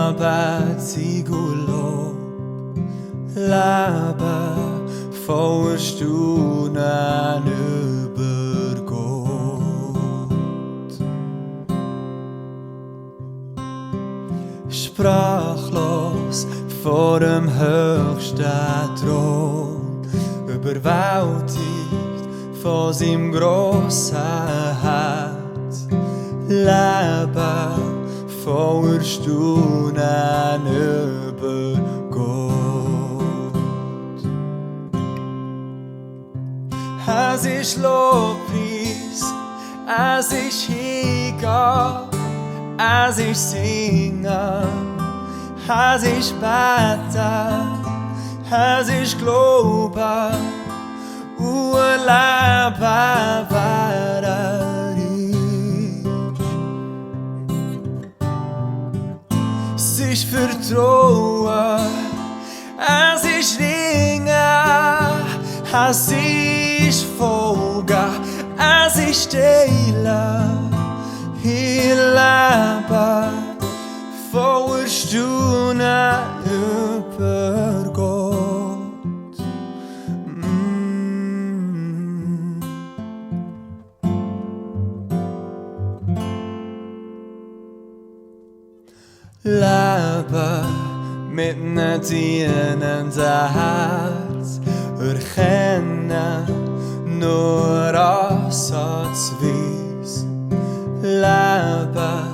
Anbetung und Lob, Leben voller Staunen über Gott. Sprachlos vor dem höchsten Thron, überwältigt von seinem grossen Herz, Leben voller Staunen über Gott. Es ist Lobpreis, es ist Hingabe, es ist Singen, es ist Beten, es ist Glauben und Leben werden reich. Es ist Vertrauen, es ist Ringen, es ist Folgen, es ist Teilen, ihr Leben voller Staunen über Gott. Leben mit einem dienenden Herz, erkennen nur ansatzweise, Leben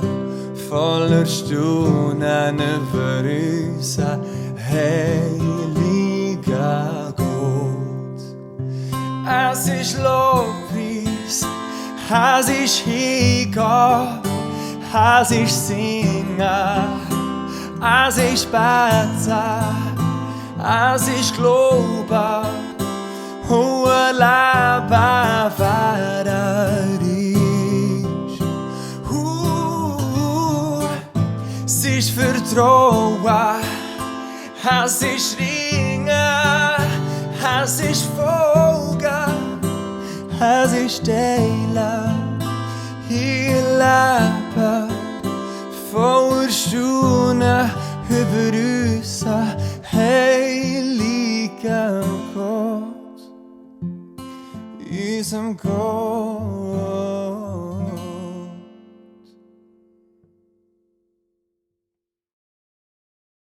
voller Staunen über unseren heiligen Gott. Es ist Lobpreis, es ist Hingabe, es ist Singen, es ist Beten, es ist Glauben und Leben werden reich. Es ist Vertrauen, es ist Ringen, es ist Folgen, es ist Teilen, ihr Leben voller Staunen über unseren heiligen Gott, unserem Gott.